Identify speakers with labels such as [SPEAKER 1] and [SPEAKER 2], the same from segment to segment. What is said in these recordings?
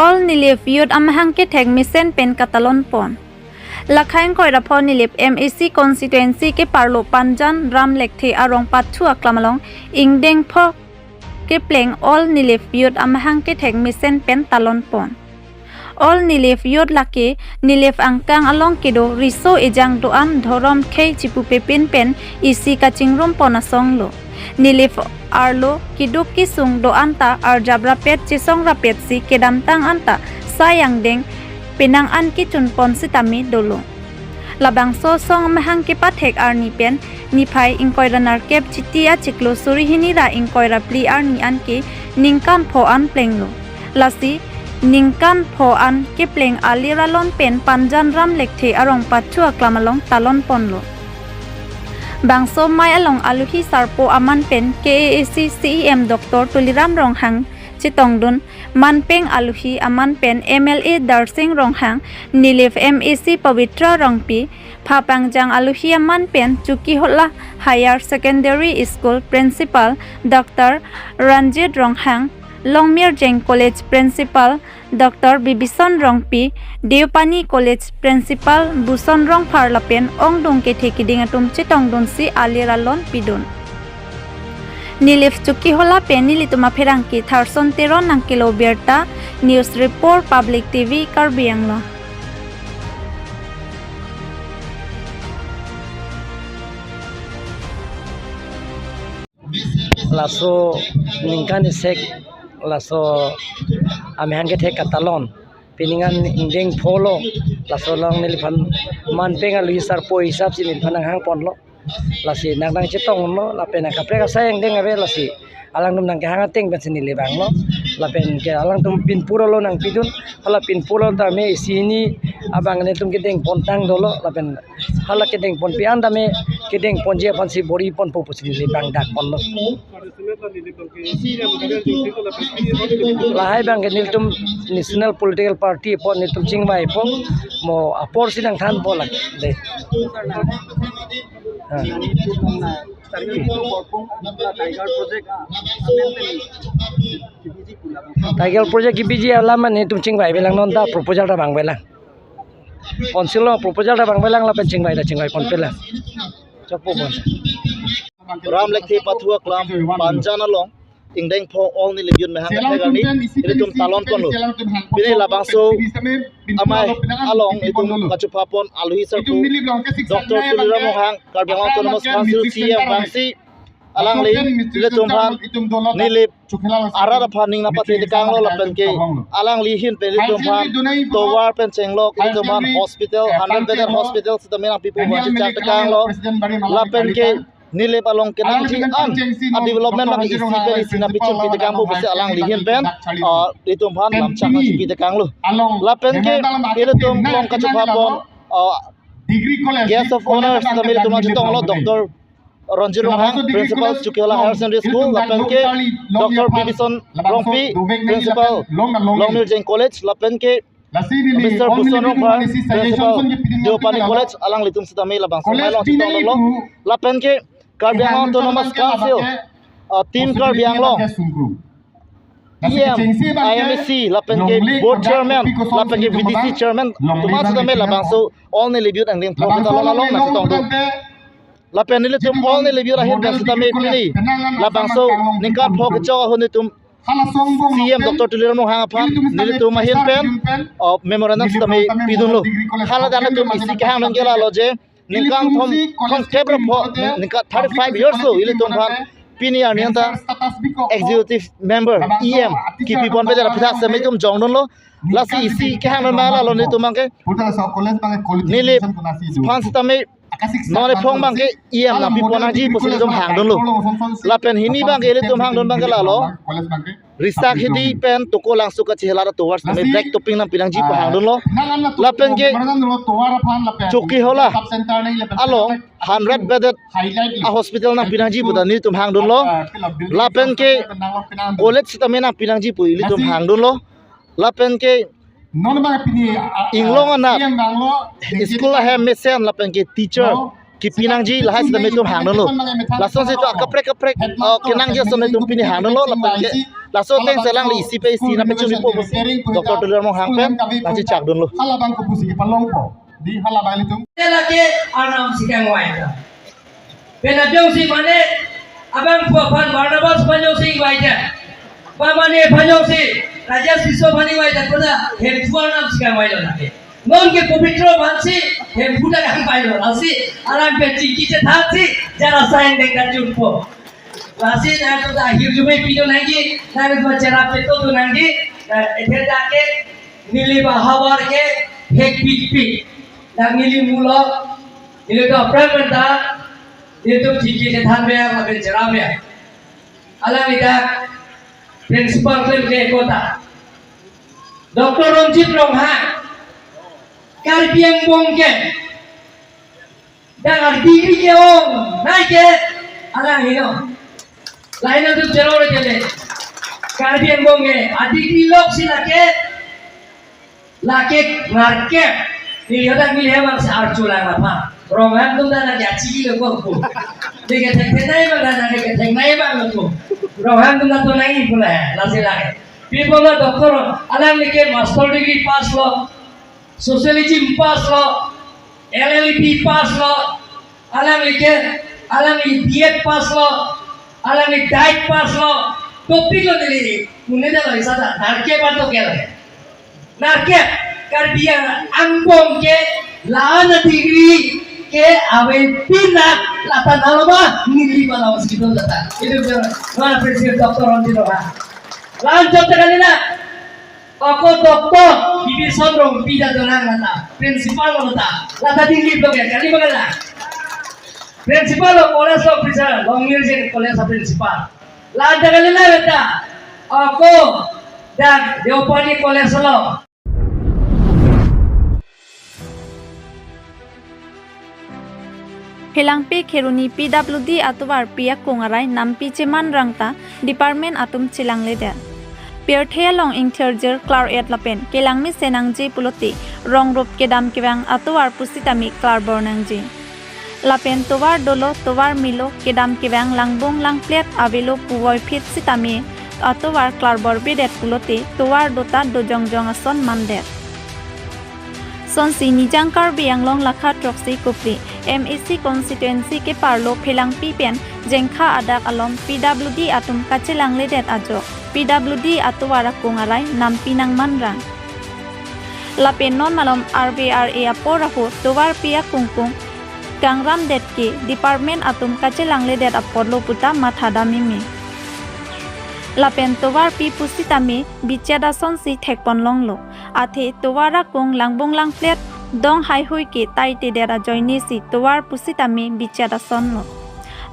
[SPEAKER 1] all nilip youth amahang ke thek misen pen katalon pon lakhain koira pho nilip MAC constituency ke parlo panjan ram lekthe arong pathu aklamalong ingdeng pho ke pleng all nilip youth amahang ke thek misen pen talon pon all nilip youth lake nilip angkang along kido riso ejang doan dhorom khei chipu pepin pen isi kachingrum pona songlo nilip arlo kiduk kisung do anta ar jabra pet chisong rapet si kedam tang anta sayang deng pinang an ki chun pon sitami dolo labang so song mahang ki pathek ar ni pen ni phai ingkoi ranar kep chitia chiklo suri hini ra ingkoi ra pli ar ni an ki ningkan pho an plenglo lasi ningkan pho an ki pleng aliralon pen panjan ram lekthe arong pachu aklamalong talon ponlo bangso mai along aluhi sarpo aman pen KAC CEM Dr. Tuliram Ronghang chitongdun manpeng aluhi aman pen MLA Darsing Ronghang nilif MAC Pavitra Rongpi phapangjang aluhi aman pen chuki hola higher secondary school principal Dr. Ranjit Ronghang Longmir Jeng College Principal Dr. Bibison Rongpi Deopani College Principal Buson Rong Parlapen Ong Dong ke thekiding atum chitong don si aliralon pidon Nilif chuki hola pen nilituma pherangki tharson teron nang kilo Abirta News Report Public TV Karbi Anglong
[SPEAKER 2] laso ningkan isek laso amehang ke thek katalon piningan indeng pholo laso lang nilphan manpeng alu sar po hisap si nilphan hang ponlo lasi nang chitong no lapen ka pre ka sayang deng ave lasi alang dum nang ke hang teng ben sini lebang lo lapen ke alang tum pin puro lo nang pidun hala pin puro ta me sini abang ne tum ke deng pontang dolo lapen hala ke deng pon pian da me ke deng ponje pansi bori pon po pusini lebang dak pon lo lahai bang ke niltum national political party pon niltum chingbai pon mo apor sinang than po lak de Tiger project biji alama ni tum chingbai belang non da proposal da bang belang konsilo proposal da bang belang la pen chingbai pon pelang chapo bon
[SPEAKER 3] ram lekthi pathua klam panjana long ingdeng pho all ni libyun me hang thegani ile tum talon pon lo bine labang so amai along itum kachupa pon alui sar ko Dr. Tuliram Ronghang Karbi Anglong Autonomous Council CM bangsi alang le ile tum han nilip arara phaning na pathe de kang lo lapen ke alang li hin pe ile tum han towar pen chenglo ile tum han hospital 100 bed hospital sitamena people wa chak kang lo lapen ke nilip along kenang ji an a development bang isi pe sina pichum pi de kang bo bise alang li hin pen ile tum han lam chak pi de kang lo lapen ke ile tum long kachupa pon guest of honors tamil tum chitong lo Dr. Ranjit Ronghang Principal Chukiola Higher Secondary School lapen ke Dr. Bibison Rongpi Principal Longmir Jeng College lapen ke Mr. Buson Rongpa Principal Deopani College alang litum sitami labang somai long chitong lo lapen ke Karbi Anglong Autonomous Council team Karbi Anglong IMAC lapen ke board chairman lapen ke VDC chairman tumas sitami labang so all ni libut ang ling professor long na chitong do lapen nile tum all ni libut ahin dan sitami pini labang so ningkan phok chaw honi tum CM Dr. Tuliram Ronghang aphan nile tum ahin pen memorandum sitami pidun lo hala dana tum isi ka hang ngela lo je ningkan thom kebra pho ningka 35 years lo ile tum phan pini arnianta executive member EM kipi pon bedara pitha same tum jongdon lo lasi isi ka hang mala lo ni tum ke nile phan sitami nore phong bang ke EM na pipona ji posile tum hang don lo lapen hini bang ele tum hang don bang la lo risak hidi pen toko langsung ke chehla towards me black topping na pinang ji hang don lo lapen ke chuki hola along 100 bedded a hospital na pinang ji buda ni tum hang don lo lapen ke college sitamena pinang ji pu ili tum hang don lo lapen ke Inglong anak sekolah hem mesen lapen ke teacher ki pinang ji lahai sedame tum hang don lo lason se to kaprek kenang je sone tum pini hang don lo lapen ke laso teng selang li isi pe isi na pe chumi po Dr. Tulian mo hangpen laji chak dun lo
[SPEAKER 4] halabang ko pusi palong po di halabang itu
[SPEAKER 5] lagi anam sikang waita penajong si mane abang puan Barnabas panjong si waita pamane panjong si raja siso mani waita pada hempuan nam sikang waita lagi non ke pavitro bansi hempuda kang pailo lasi alam pe chiki che thati jara sain denga jumpo lasi na to da hirjume pido nangi na me bachara pe to nangi ethe jaake nili bahawar ke hek pik nangili mulok ini to prementa itu chiki che thanbe aben jarame alam ida principal klem ke kota Dr. Ronjit Rongha Karbi Anglong ke dan degree ke om naik ke alang ini lain itu jero ke Karbi Anglong ke degree lok sila ke lake ngarke ni ada milih bang searculang apa roman tu dah nak jadi logo aku dia kata kenai bang dah dia kata kenai bang logo roman tu dah tu naik pula lasi lagi people lah doktor alam ni ke master degree pass lo sociology pass lo LLB pass lo alam ni BEd pass lo alam ni diet pass lo topik lo ni mune dah lo isada narke bato ke lo narke Karbi Anglong ke lana degree ke awe pinak lata naloma nili bala segitu data itu mana presiden Dr. Ronjit Rongha lanjut kali na aku doktor bibi sondrong pida donang lata principal lata degree to ke kali bagala principal college of officer long years in college of principal lanjut kali na beta aku dan Deopani college lo
[SPEAKER 1] Helangpi Kheruni PWD atubar pia kungarai nampi ceman rangta Department atum cilang leder. Pierthea long interior klar et lapen kelangmi senangji puloti rongrop kedam kewang atubar pusitami klar bornangji. Lapen tovar dolo tovar milo kedam kewang langbong langplet avelo puwoi fit sitami atubar klar borbedet puloti tovar dota dojongjong ason mandet. Sonsi nijang Karbi Anglong lakha troksi kupri MEC constituency ke parlo Phelangpi pen jengkha adak alom PWD atum kachilang ledet ajo PWD atuwara kungarai nampi nang manrang lapen non malom RBRA aporahu towar pia kungkung kangram det ke department atum kachilang ledet apodlo puta mathadamimi lapen towar pi pusitami bichada sonsi thekpon longlo athe towara kung langbong langplet dong hai hui ke tai te dera joini si towar pusitami bichada sonlo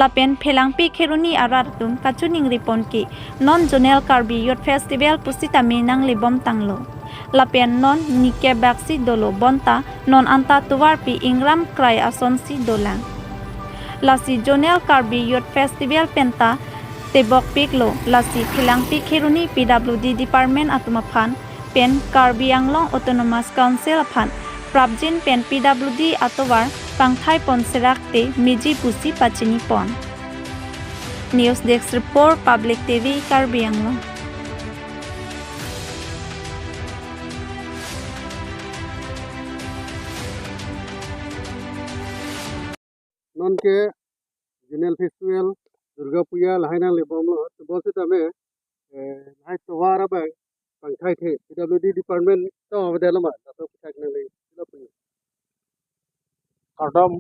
[SPEAKER 1] lapen Phelangpi Kheruni aratum kachuning ripon ki non zonal Karbi Youth Festival pusitami nang libom tanglo lapen non nike baksi dolo bonta non anta towar pi ingram krai asonsi dolang lasi zonal Karbi Youth Festival penta tebok piklo lasi Phelangpi Kheruni PWD Department atumaphan pen Karbi Anglong Autonomous Council aphan Prabjin pen PWD atobar pangthai pon serakte miji pusi pachini pon News Desk Report Public TV Karbi Anglong
[SPEAKER 4] non ke General Festival Durga Puja lahainang lebom lo bose tame hai tawara ba pangthai the PWD department to avdela ma to putak nang le kadam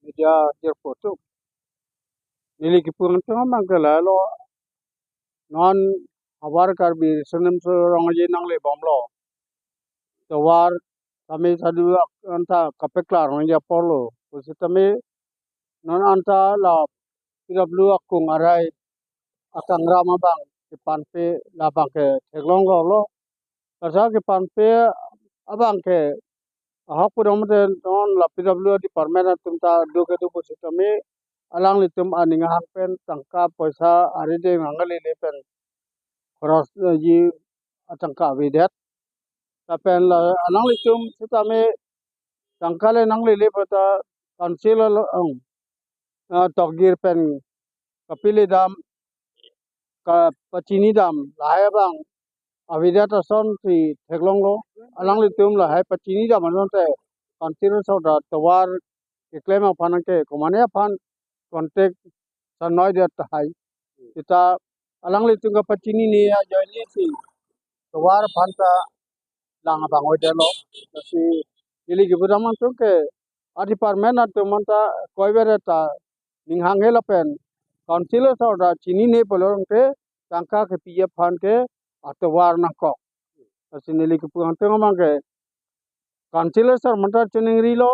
[SPEAKER 4] media airport to nili ki purun to mangala lo non awar Karbi sunem so rongaji nang le bomlo tawar kami sadu anta kapeklar nang porlo pusitame non anta la PW akung arai akang rama bang kipan pe labang ke teglong lo kasa kipan pe abang ke ahak pudom de non la PW department tumta do ke do pusitame alang litum aninga pen tangka poisa ari de ngangali le pen cross ji atangka videt tapen la alang litum sitame tangka le nang le pata council togir pen kapili dam ka pachini dam lahai bang Abirta son si theklong lo alang li tum la hai pachini dam anon te consider so da tawar ke claim aphan ke komane aphan contact sanoi de hai kita alang li tum ka pachini ni ya joini si tawar phan ta lang bang oi de lo si ili ki budam tum ke a department at tum ta koibere ta ninghang hela pen councilor so da chini ne polong te tangka ke pf phan ke atawar na ko asinili ki puang teng mang ke councilor sir manta chening ri lo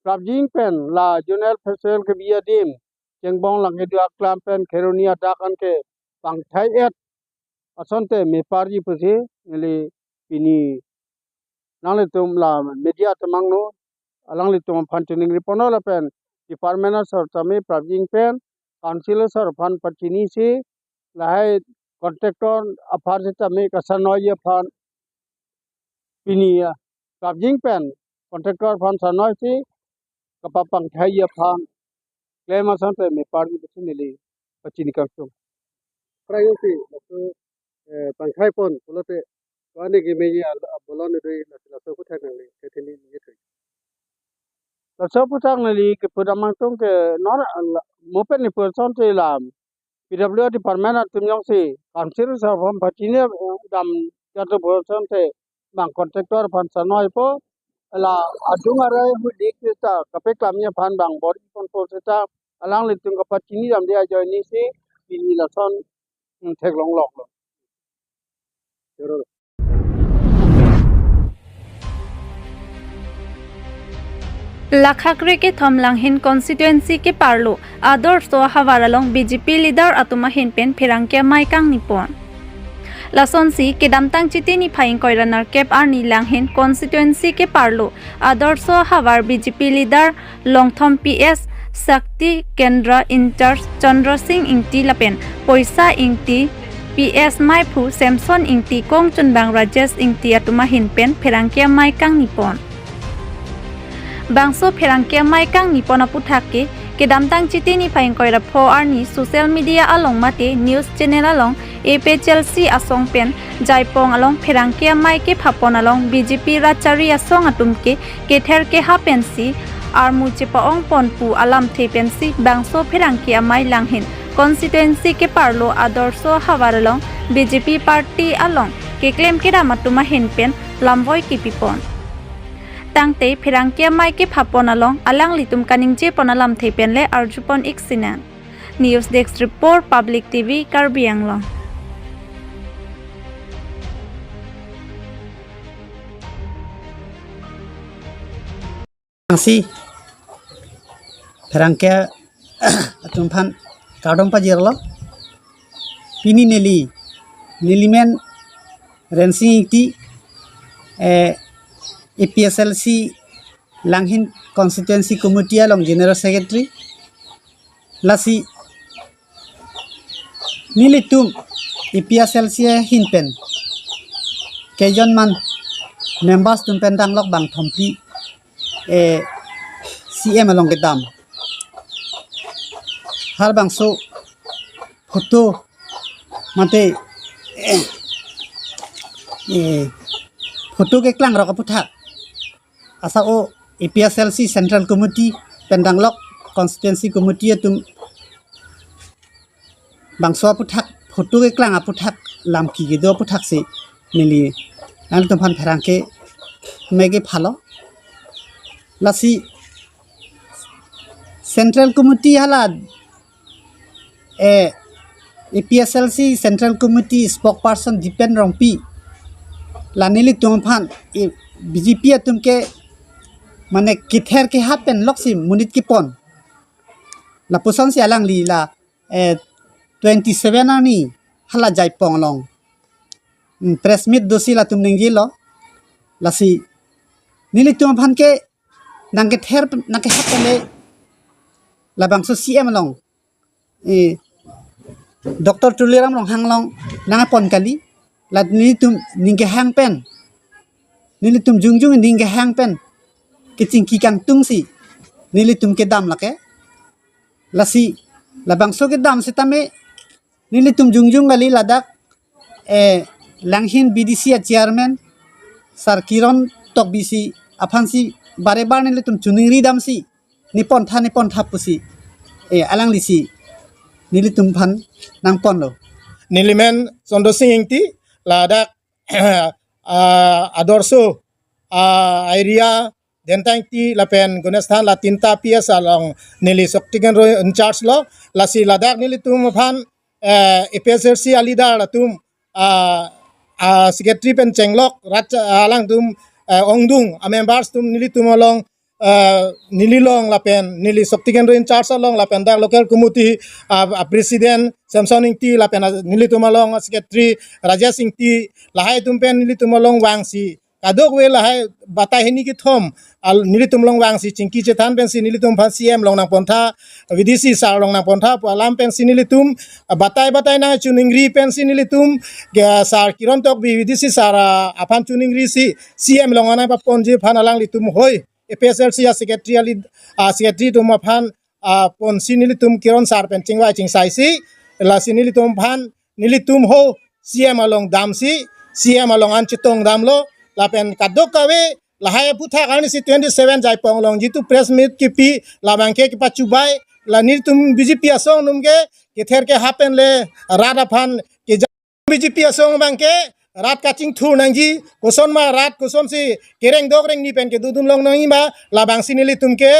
[SPEAKER 4] prabjing pen la junel fesel ke bia dim chengbong lang edu aklam pen kheronia dakan ke pang thai et asonte me parji puse nili pini nale tum la media tamang no alang li tum phan chening ri pono la pen department sir tame prabjing pen councilor sir phan pachini si lahai contractor afar jeta me kasanoy phan pini prabjing pen contractor phan sanoi si kapapang thai phan claim asante me parji pachini pachini kangsum prayosi to pangkhai pon polote wani gi me ya bolon dei la so puthak nang le kethini ni thai la so puthak nang li ke pudamang tong ke nor mopen ni person te lam PW department at tumyong si council sa vom pachini dam jatuh person te bang contractor phan sanoi po la adung arai hu dik ta kape klamnya phan bang bor kon po ta alang le tung ka pachini dam dia join ni si ini la son thek long lok lo
[SPEAKER 1] लाखाग्रे के थमलांगहिन constituency के पार्लो आदर्श तो हवारालों BJP leader अतुमा Hinpen Phiranke Maikang Nippon लासोंसी के दामतांग चितेनी frying कोइरानार cap Arnie लांगहिन constituency के पार्लो आदर्श हवार BJP leader लोंगथम PS शक्ति केंद्र in charge Chandra Singh Ingti Lapen Paisa Ingti PS Maiphu Samson Ingti Kongchunbang Rajesh Ingti Atuma Hinpen Phiranke Maikang Nipon Bangso Perangkia Maikang Nipona Puthake, Kedamtang Chitini Pain Koira Po Arni, social media along Mate, news channel along, APHLC Asong Pen, Jaipong along Perangkia Maike Papon along, BJP Rachari Asong Atumke, Ketherke Hapensi, Armuchepa Ong Ponpu Alam Tepensi, Bangso Perangkia Mai Langhin, constituency ke Parlo Adorso Havaralong, BJP Party along, Keklem Kedamatuma Hinpen, Lamboy Kipipon. Tangte Pirangkia Maike Paponalong alang litum kaningje ponalam thepenle arjupon iksinan. News Desk Report Public TV Karbi Anglong.
[SPEAKER 6] Angsi Pirangkia atumpan kadom pajirlo pini nilimen rensing iti APSLC Langhin Constituency Committee along General Secretary Lasi Nilitum APSLC Hinpen Kejon man members tumpen danglok bang thompli CM along the dam har bang so photo mate photo ke klang ro ka puthak asa o APSLC Central Committee Pendanglok Constituency Committee tum bangso puthak photo ke klang aputhak lamki ge do puthak se nili nang tum phan pherangke mege phalo lasi Central Committee hala APSLC Central Committee spokesperson Dipen Rongpi lanili tumpan BJP atumke mane kither ke happen loksi munit ki pon la puson si alang li la 27 ani hala jaipong long press meet dosi la tumning lo la si nili tumpan ke nang ke ther nang ke happen le la bangso CM long Dr. Tuliram long hanglong nang pon kali la nilitum ningke hang pen nilitum jungjung ningke hang pen kicing kikang tungsi nilitum ke dam lake lasi labangso ke dam setame nilitum jungjung gali ladak langhin BDC chairman sar kiron tok bisi aphansi bare bar nilitum chuningri damsi nipon tha pusi alang lisi nilitum phan nangpon lo
[SPEAKER 7] Nilimen sondo singti ladak adorso area dentang ti lapen gunestan la tinta PS along nili soktigen ro in charge lo lasi ladak nili tum phan EPSRC alida latum secretary pen chenglok rat alang tum ongdung a members tum nili tum along nililong lapen nili soktigen ro in charge along lapen dak local committee president Samson Ingti lapen nili tum along secretary Rajesh Ingti lahai tum pen nili tum along wangsi kadok we lahai batai hini ki thom al nili tum long wangsi chingki chetan pen si nili tum phan CM long nang pontha VDC sar long nang pontha alam pen si nili tum batai na chuningri pen si nili tum sar kiron tok VDC sar aphan chuningri si CM long ana pa ponji phan alang li tum hoi EPSLC secretary tum phan pon si nili tum kiron sar pen chingwai chingsai si la si nili tum phan nili tum ho CM along dam si CM along an chitong dam lo lapen kadok kawe lahai putha karni si 27 jai pong long jitu press meet ki pi labangke ki pachubai la nil tum BJP asong numge ki ther ke happen le rada phan ki BJP asong bangke rat kaching thu nangji koson ma rat koson si kereng dogreng ni pen ke dudum long nang ma labang sinili tum ke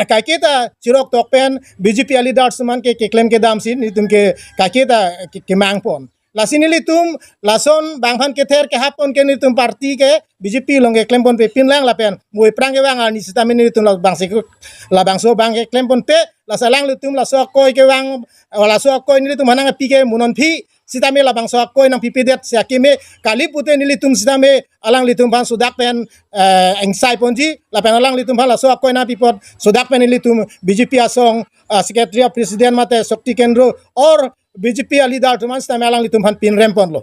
[SPEAKER 7] kaketa chirok tok pen BJP ali dar suman ke claim ke dam sin ni tum ke kaketa ke mangpon la sinili tum lason bangphan ke ther ke hapon ke ni tum parti ke BJP long ke claim pon pe pin lang la pen moi prang ke wang ni sitamin ni tum la bang so bang ke claim pon pe la salang lu tum la so koi ke wang la so koi ni tum hanang pi ke munon phi sitame la bang so koi nang pipidet sia kime kali pute ni litum sitame alang litum ban sudak pen engsai ponji la pen alang litum ban la so koi na pipot sudak pen litum BJP asong secretary of president mate shakti kendro or BJP leader tuman sitame alang litum ban pin rempon lo